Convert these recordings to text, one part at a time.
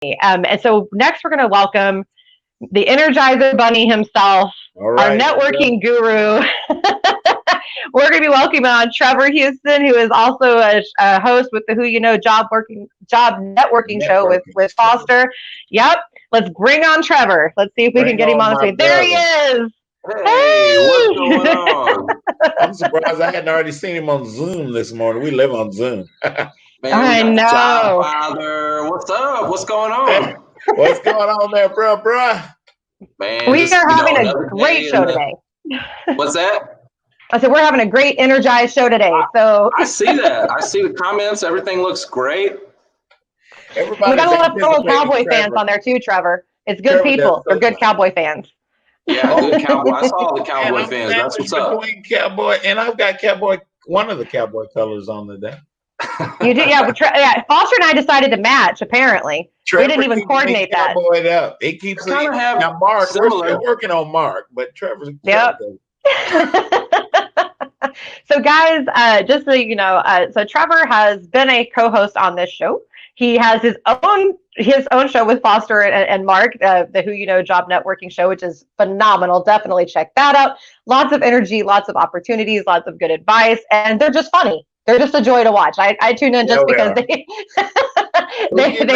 And so next we're going to welcome the Energizer Bunny himself, All our right. networking guru. We're going to be welcoming on Trevor Houston, who is also a host with the Who You Know Job Networking Show with Foster. Yep. Let's bring on Trevor. Let's see if we can get him on the screen. There he is. Hey, what's going on? I'm surprised I hadn't already seen him on Zoom this morning. We live on Zoom. Man, I know. Father. What's up? What's going on? What's going on there, bro? Man, we are having a great show today. What's that? I said we're having a great energized show today. So I see that. I see the comments. Everything looks great. We got a lot of fellow Cowboy fans on there too, Trevor. It's good people. They're good Cowboy fans. Yeah, good Cowboy. I saw all the Cowboy fans. That's what's up. Cowboy, and I've got one of the Cowboy colors on today. You do, yeah. Foster and I decided to match. Apparently, Trevor we didn't even coordinate that. Cowboyed up. He keeps now. Mark, we're still working on Mark, but Trevor's. Yep. So, guys, just so you know, so Trevor has been a co-host on this show. He has his own show with Foster and Mark, the Who You Know Job Networking Show, which is phenomenal. Definitely check that out. Lots of energy, lots of opportunities, lots of good advice, and they're just funny. They're just a joy to watch. I tune in just because they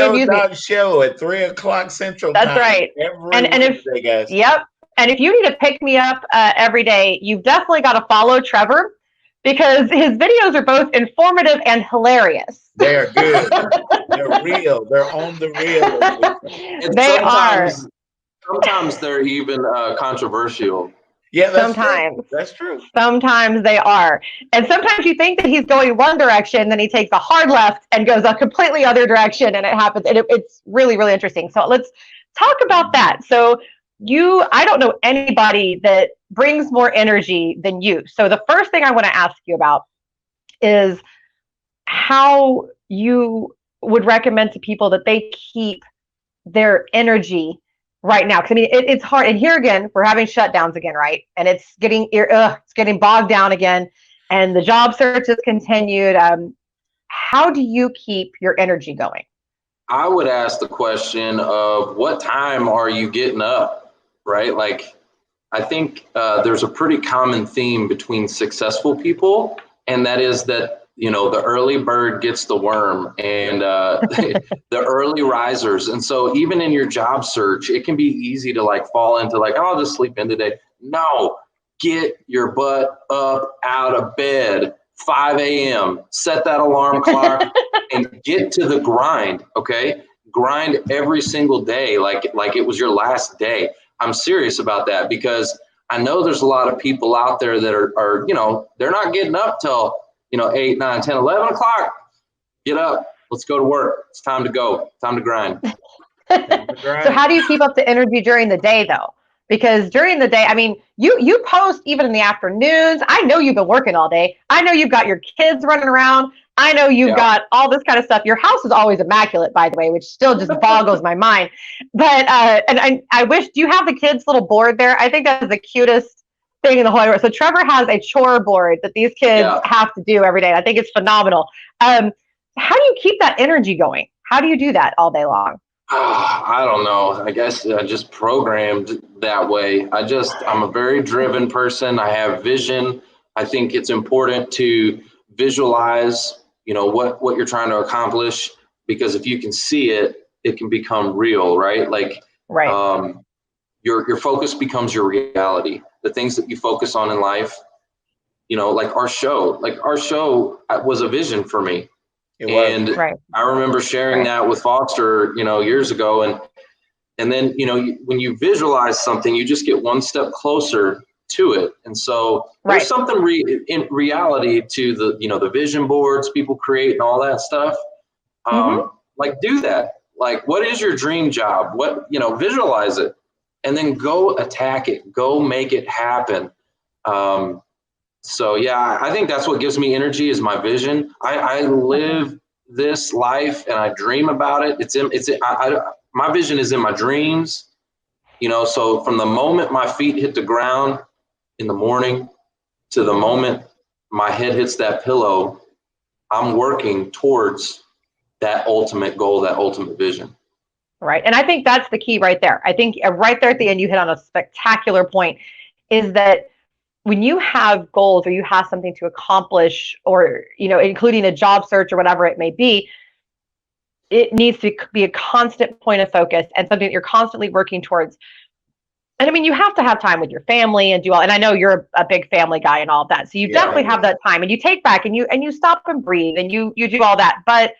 amuse me. Show at 3:00 Central. That's time right. And if yep. And if you need to pick me up every day, you've definitely got to follow Trevor because his videos are both informative and hilarious. They're good. They're real. They're on the real. They are. Sometimes they're even controversial. Yeah, that's true. Sometimes they are. And sometimes you think that he's going one direction, then he takes a hard left and goes a completely other direction, and it happens. And it's really, really interesting. So let's talk about that. So I don't know anybody that brings more energy than you. So the first thing I want to ask you about is how you would recommend to people that they keep their energy right now. Because I mean, it's hard. And here again, we're having shutdowns again, right? And it's getting bogged down again. And the job search has continued. How do you keep your energy going? I would ask the question of what time are you getting up, right? Like, I think there's a pretty common theme between successful people, and that is that, you know, the early bird gets the worm, and the early risers. And so even in your job search, it can be easy to like fall into like, oh, I'll just sleep in today. No, get your butt up out of bed, 5 a.m., set that alarm clock and get to the grind. Okay. Grind every single day. Like it was your last day. I'm serious about that because I know there's a lot of people out there that are, you know, they're not getting up till, 8, 9, 10, 11 o'clock. Get up. Let's go to work. It's time to go. Time to grind. So how do you keep up the energy during the day, though? Because during the day, I mean, you post even in the afternoons. I know you've been working all day. I know you've got your kids running around. I know you've got all this kind of stuff. Your house is always immaculate, by the way, which still just boggles my mind. But and I wish, do you have the kids' little board there? I think that's the cutest thing in the whole world. So Trevor has a chore board that these kids have to do every day. I think it's phenomenal. How do you keep that energy going? How do you do that all day long? I don't know. I guess I just programmed that way. I'm a very driven person. I have vision. I think it's important to visualize, what you're trying to accomplish, because if you can see it, it can become real, right? Your focus becomes your reality. The things that you focus on in life, like our show was a vision for me. I remember sharing that with Foster, years ago. And then, when you visualize something, you just get one step closer to it. And so there's something in reality to the vision boards people create and all that stuff. Like, do that. Like, what is your dream job? Visualize it and then go attack it, go make it happen. So yeah, I think that's what gives me energy is my vision. I live this life and I dream about it. My vision is in my dreams, so from the moment my feet hit the ground in the morning to the moment my head hits that pillow, I'm working towards that ultimate goal, that ultimate vision. Right. And I think that's the key right there. I think right there at the end, you hit on a spectacular point, is that when you have goals or you have something to accomplish, or, including a job search or whatever it may be, it needs to be a constant point of focus and something that you're constantly working towards. And I mean, you have to have time with your family and do all, and I know you're a big family guy and all of that. So you definitely have that time, and you take back and you stop and breathe and you do all that. But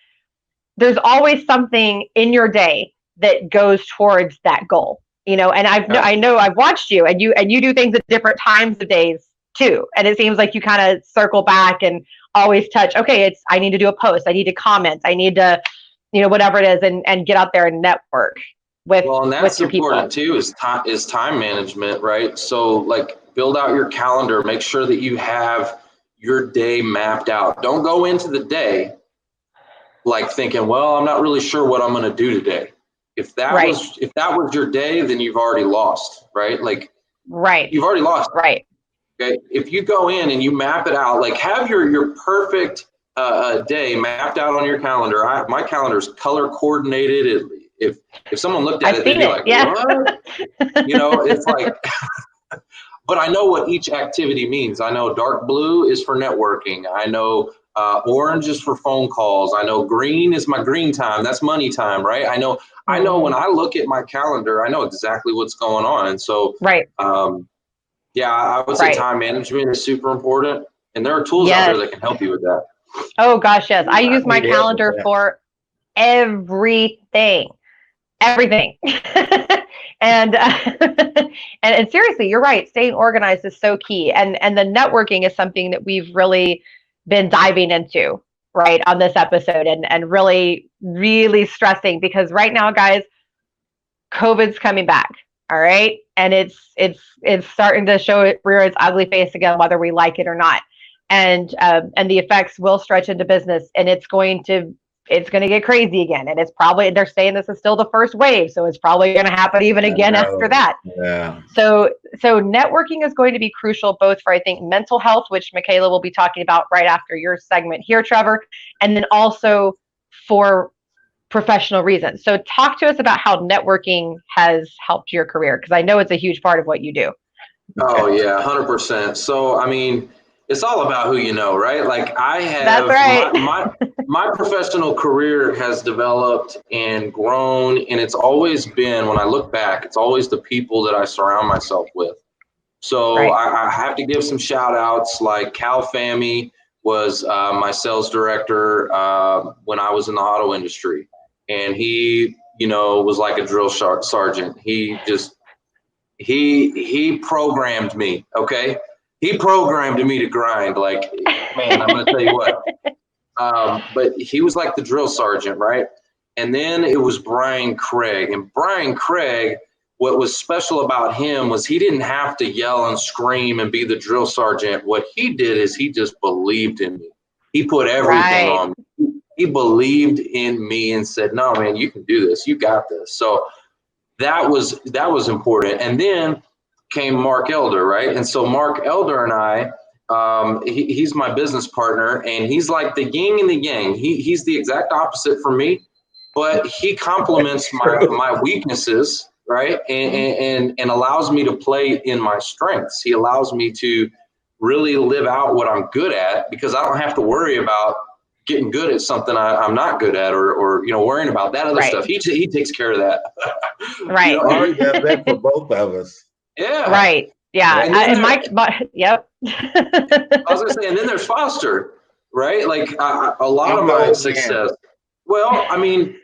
there's always something in your day that goes towards that goal, and I know I've watched you, and you do things at different times of days too. And it seems like you kind of circle back and always touch, okay, I need to do a post, I need to comment, I need to, whatever it is, and get out there and network with, well, and that's with your important people. too, is time management, right? So like build out your calendar, make sure that you have your day mapped out. Don't go into the day like thinking, well, I'm not really sure what I'm going to do today. If that was your day, then you've already lost, right? Like, you've already lost. Right. Okay. If you go in and you map it out, like have your perfect day mapped out on your calendar. My calendar is color coordinated. If someone looked at it, they'd be like, what? It's like, but I know what each activity means. I know dark blue is for networking. I know orange is for phone calls. I know green is my green time. That's money time, right? I know when I look at my calendar, I know exactly what's going on. And so, I would say time management is super important. And there are tools out there that can help you with that. Oh gosh, yes. I use my calendar for everything. and and seriously, you're right. Staying organized is so key. And the networking is something that we've really been diving into right on this episode, and really, really stressing, because right now, guys, COVID's coming back. All right. And it's starting to rear its ugly face again, whether we like it or not. And the effects will stretch into business, and it's going to get crazy again. And it's probably, they're saying this is still the first wave, so it's probably going to happen even again after that. Yeah. So networking is going to be crucial, both for, I think, mental health, which Michaela will be talking about right after your segment here, Trevor, and then also for professional reasons. So talk to us about how networking has helped your career, because I know it's a huge part of what you do. Oh yeah, 100%. So I mean, it's all about who you know, right? Like I have, that's right. my professional career has developed and grown, and it's always been, when I look back, it's always the people that I surround myself with. So I have to give some shout outs, like Cal Fami was my sales director when I was in the auto industry. And he, was like a drill sergeant. He just, he programmed me. Okay. He programmed me to grind. Like, man, I'm going to tell you what. But he was like the drill sergeant, right? And then it was Brian Craig. And Brian Craig, what was special about him was he didn't have to yell and scream and be the drill sergeant. What he did is he just believed in me. He put everything on me. He believed in me and said, no, man, you can do this. You got this. So that was important. And then came Mark Elder, right? And so Mark Elder and I, he's my business partner, and he's like the yin and the yang. He's the exact opposite for me, but he complements my weaknesses, right? And allows me to play in my strengths. He allows me to really live out what I'm good at, because I don't have to worry about getting good at something I'm not good at, or worrying about that other stuff. He takes care of that. Right. Mark does that for both of us. Yeah. Right. Yeah. And Mike, yep. I was gonna say, and then there's Foster, right? Like a lot of my success. Well, I mean,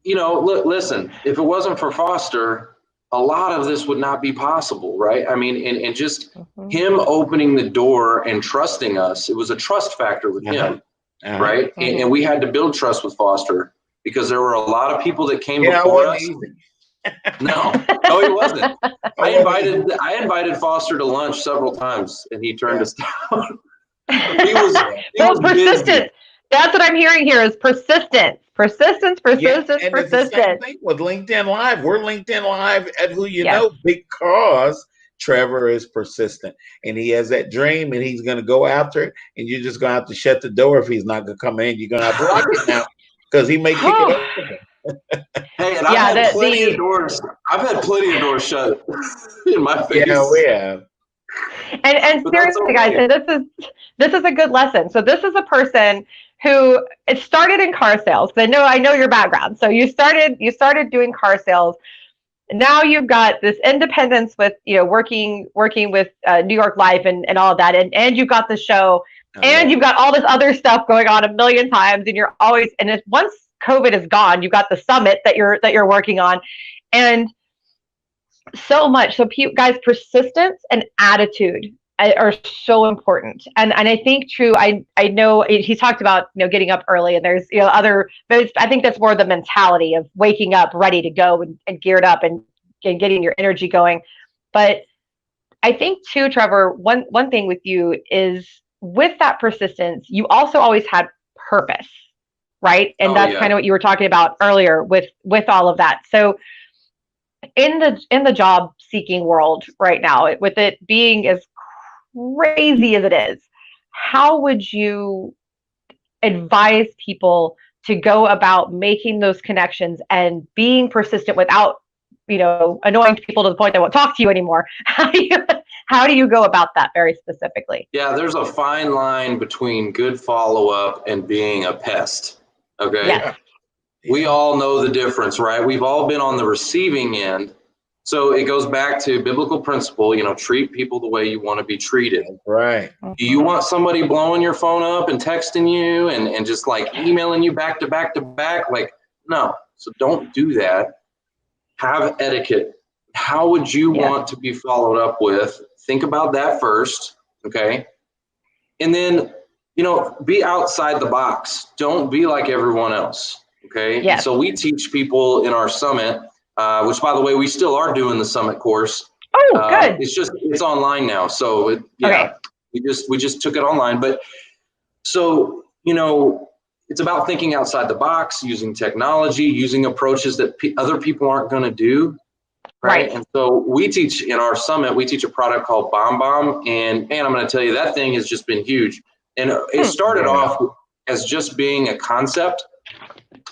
listen, if it wasn't for Foster, a lot of this would not be possible, right? I mean, and just him opening the door and trusting us. It was a trust factor with him, right? And we had to build trust with Foster, because there were a lot of people that came before us. No, he wasn't. I invited Foster to lunch several times, and he turned us down. he was persistent. Busy. That's what I'm hearing here is persistence. Persistence. And it's the same thing with LinkedIn Live. We're LinkedIn Live at Who You Know, because Trevor is persistent, and he has that dream, and he's going to go after it, and you're just going to have to shut the door if he's not going to come in. You're going to have to lock it now, because he may kick it open. Hey, and I've had plenty of doors. I've had plenty of doors shut in my face. Yeah, we have. And seriously, guys, and this is a good lesson. So this is a person who it started in car sales. I know your background. So you started doing car sales. Now you've got this independence with working with New York Life and all of that, and you've got the show, and you've got all this other stuff going on a million times, and you're always, and if once COVID is gone, you've got the summit that you're working on, and so much. So guys, persistence and attitude are so important, and I think true. I know he talked about getting up early, and there's other, but I think that's more the mentality of waking up ready to go and geared up and getting your energy going. But I think too, Trevor, one thing with you is with that persistence, you also always had purpose, right? And that's kind of what you were talking about earlier with all of that. So in the job seeking world right now, with it being as crazy as it is, how would you advise people to go about making those connections and being persistent without annoying people to the point they won't talk to you anymore? How do you go about that very specifically? Yeah, there's a fine line between good follow-up and being a pest. Okay. Yes. We all know the difference, right? We've all been on the receiving end. So it goes back to biblical principle, treat people the way you want to be treated. Right. Do you want somebody blowing your phone up and texting you and just like emailing you back to back to back? Like, no. So don't do that. Have etiquette. How would you want to be followed up with? Think about that first. Okay. And then, be outside the box. Don't be like everyone else. Okay. Yes. So we teach people in our summit, which by the way, we still are doing the summit course. Oh, good. It's online now. So okay. we just took it online, but so, it's about thinking outside the box, using technology, using approaches that other people aren't going to do. Right. And so we teach in our summit, we teach a product called Bomb. And man, I'm going to tell you, that thing has just been huge. And it started off as just being a concept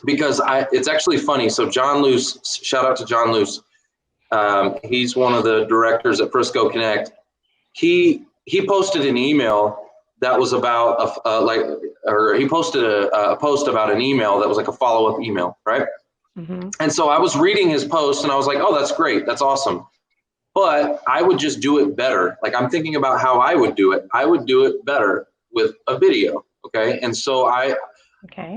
because it's actually funny. So John Luce, shout out to John Luce. He's one of the directors at Frisco Connect. He posted an email that was about he posted a post about an email that was like a follow-up email, right? Mm-hmm. And so I was reading his post and I was like, oh, that's great. That's awesome. But I would just do it better. Like I'm thinking about how I would do it. I would do it better with a video. Okay. And so I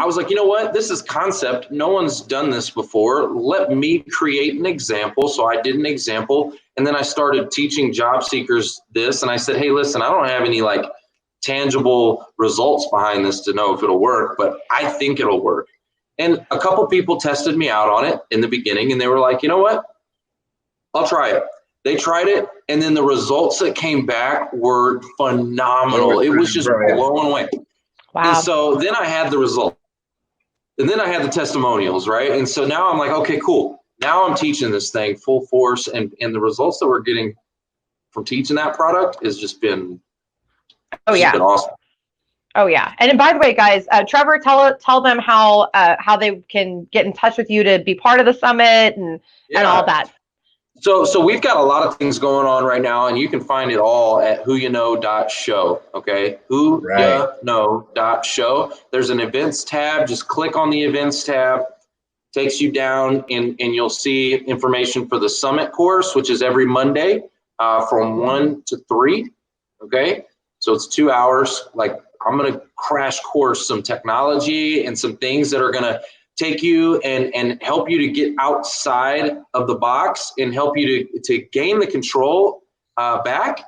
was like, you know what? This is concept. No one's done this before. Let me create an example. So I did an example. And then I started teaching job seekers this. And I said, hey, listen, I don't have any like tangible results behind this to know if it'll work, but I think it'll work. And a couple people tested me out on it in the beginning and they were like, you know what? I'll try it. They tried it. And then the results that came back were phenomenal. It was just blowing away. Wow. And so then I had the result. And then I had the testimonials, right? And so now I'm like, okay, cool. Now I'm teaching this thing full force. And the results that we're getting from teaching that product has just been, been awesome. Oh yeah. And by the way, guys, Trevor, tell them how they can get in touch with you to be part of the summit and all that. So we've got a lot of things going on right now, and you can find it all at whoyouKnow.show. Okay, whoyouKnow.show. There's an events tab. Just click on the events tab. Takes you down, and you'll see information for the summit course, which is every Monday from 1 to 3. Okay, so it's 2 hours. Like I'm going to crash course some technology and some things that are going to take you and help you to get outside of the box and help you to gain the control back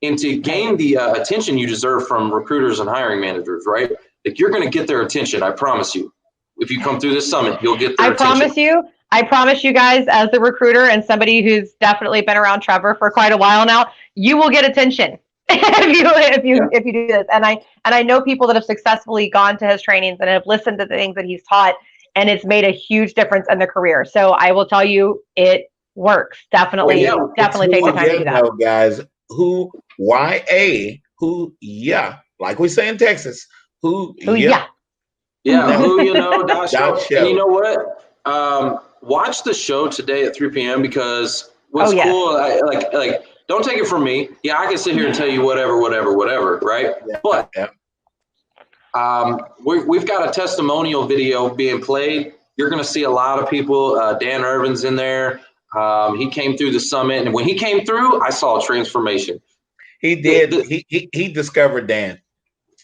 and to gain the attention you deserve from recruiters and hiring managers, right? Like you're going to get their attention. I promise you. If you come through this summit, you'll get their attention. I promise you guys, as a recruiter and somebody who's definitely been around Trevor for quite a while now, you will get attention if you do this. And I know people that have successfully gone to his trainings and have listened to the things that he's taught, and it's made a huge difference in their career. So I will tell you, it works. Definitely take the time to do that. Guys, like we say in Texas, Yeah, who you know. And you know what? Watch the show today at 3 p.m. because what's cool, like, don't take it from me. Yeah, I can sit here and tell you whatever, right? Yeah. But we've got a testimonial video being played. You're going to see a lot of people. Dan Irvin's in there. He came through the summit, and when he came through, I saw a transformation. He did. He discovered Dan.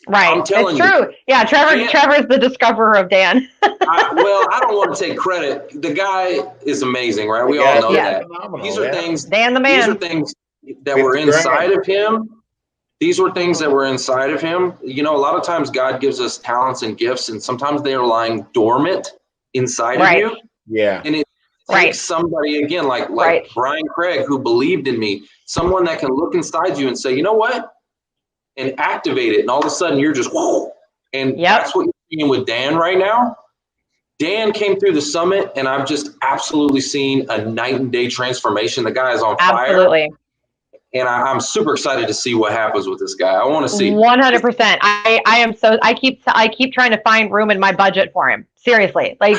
Right. I'm telling you. It's true. Yeah, Trevor's the discoverer of Dan. I don't want to take credit. The guy is amazing, right? We all know that. These are things. Dan the man. These are things that were inside of him. These were things that were inside of him. You know, a lot of times God gives us talents and gifts, and sometimes they are lying dormant inside of you. Yeah. And it takes somebody, again, like Brian Craig, who believed in me, someone that can look inside you and say, you know what? And activate it. And all of a sudden you're just, whoa. And that's what you're seeing with Dan right now. Dan came through the summit, and I've just absolutely seen a night and day transformation. The guy is on fire. Absolutely. And I'm super excited to see what happens with this guy. I want to see 100%. I keep trying to find room in my budget for him. Seriously, like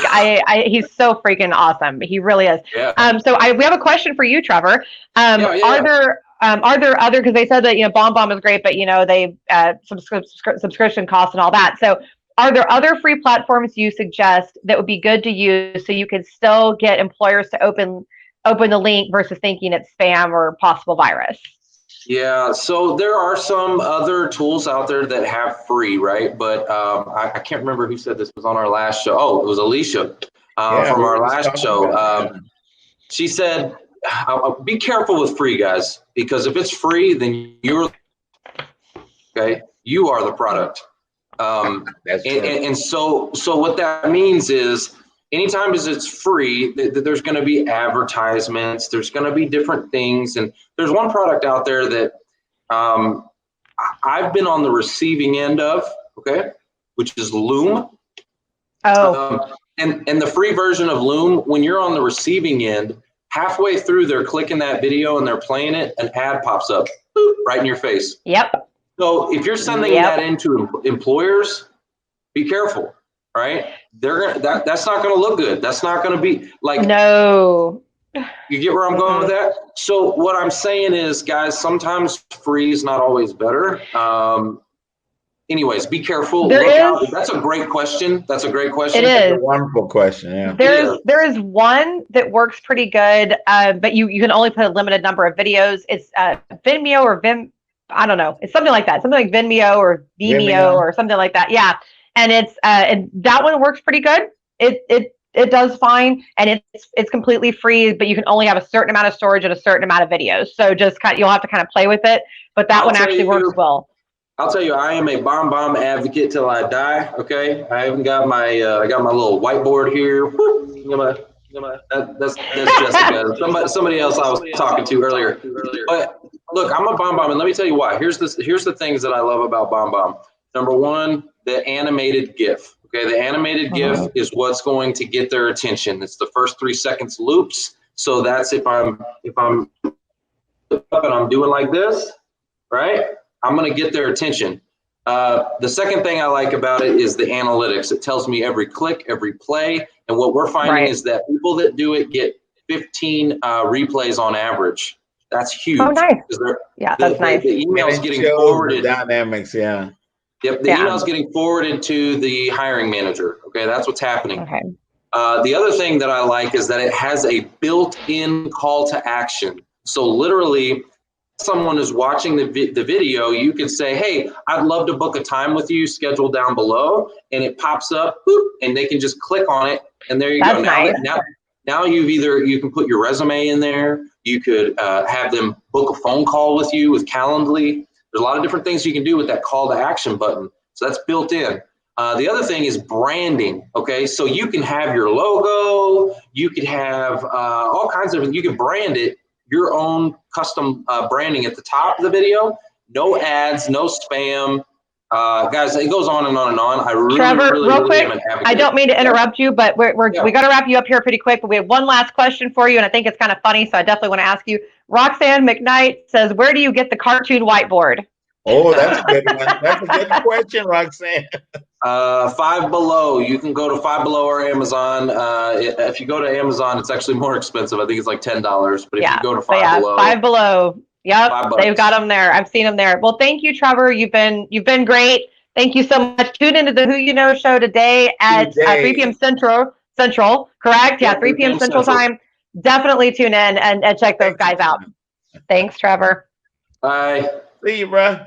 he's so freaking awesome. He really is. Yeah. So we have a question for you, Trevor. Are there other, because they said that, you know, BombBomb is great, but, you know, they subscription costs and all that. So are there other free platforms you suggest that would be good to use so you could still get employers to open the link versus thinking it's spam or possible virus? Yeah, so there are some other tools out there that have free, right? But I can't remember who said this was on our last show. Oh, it was Alicia from our last show. She said, be careful with free, guys, because if it's free, then you are the product. And so what that means is, anytime it's free, there's going to be advertisements, there's going to be different things. And there's one product out there that I've been on the receiving end of, which is Loom. Oh. And the free version of Loom, when you're on the receiving end, halfway through they're clicking that video and they're playing it, an ad pops up right in your face. Yep. So if you're sending that into employers, be careful. Right? That's not going to look good. That's not going to be like, no. You get where I'm going with that? So what I'm saying is, guys, sometimes free is not always better. Anyways, be careful. Look out. That's a great question. It is a wonderful question. Yeah. There is one that works pretty good, but you can only put a limited number of videos. It's Vimeo or I don't know. It's something like that. Something like Vimeo or Vimeo or something like that. Yeah. And it's and that one works pretty good. It does fine, and it's completely free, but you can only have a certain amount of storage and a certain amount of videos. So just you'll have to kind of play with it. But that one actually works well. I'll tell you, I am a BombBomb advocate till I die. Okay, I haven't got my I got my little whiteboard here. That's Jessica. Somebody else I was talking to earlier. But look, I'm a BombBomb, and let me tell you why. Here's the things that I love about BombBomb. Number one, the animated GIF. Okay, the animated GIF is what's going to get their attention. It's the first 3 seconds loops. So that's if I'm up and I'm doing like this, right? I'm gonna get their attention. The second thing I like about it is the analytics. It tells me every click, every play, and what we're finding is that people that do it get 15 replays on average. That's huge. Oh, nice. Yeah, that's nice. The email's getting forwarded. Dynamics, yeah. Yep, the email's getting forwarded to the hiring manager. Okay, that's what's happening. Okay. The other thing that I like is that it has a built-in call to action. So literally, someone is watching the video, you can say, hey, I'd love to book a time with you, schedule down below, and it pops up, boop, and they can just click on it, and there you go. Nice. Now you can put your resume in there. You could have them book a phone call with you with Calendly. There's a lot of different things you can do with that call to action button. So that's built in. The other thing is branding. Okay, so you can have your logo. You could have all kinds of. You can brand it your own custom branding at the top of the video. No ads, no spam. Guys, it goes on and on and on. Trevor, real quick, I don't mean to interrupt you, but we got to wrap you up here pretty quick. But we have one last question for you, and I think it's kind of funny, so I definitely want to ask you. Roxanne McKnight says, where do you get the cartoon whiteboard? Oh, that's a good one. That's a good question, Roxanne. Five Below. You can go to Five Below or Amazon. If you go to Amazon, it's actually more expensive. I think it's like $10. But if you go to Five Below, Five Below. Yep, they've got them there. I've seen them there. Well, thank you, Trevor. You've been great. Thank you so much. Tune into the Who You Know show today at 3 p.m. Central. Correct? Yeah, 3 p.m. Central time. Definitely tune in and check those guys out. Thanks, Trevor. Bye. See you, bro.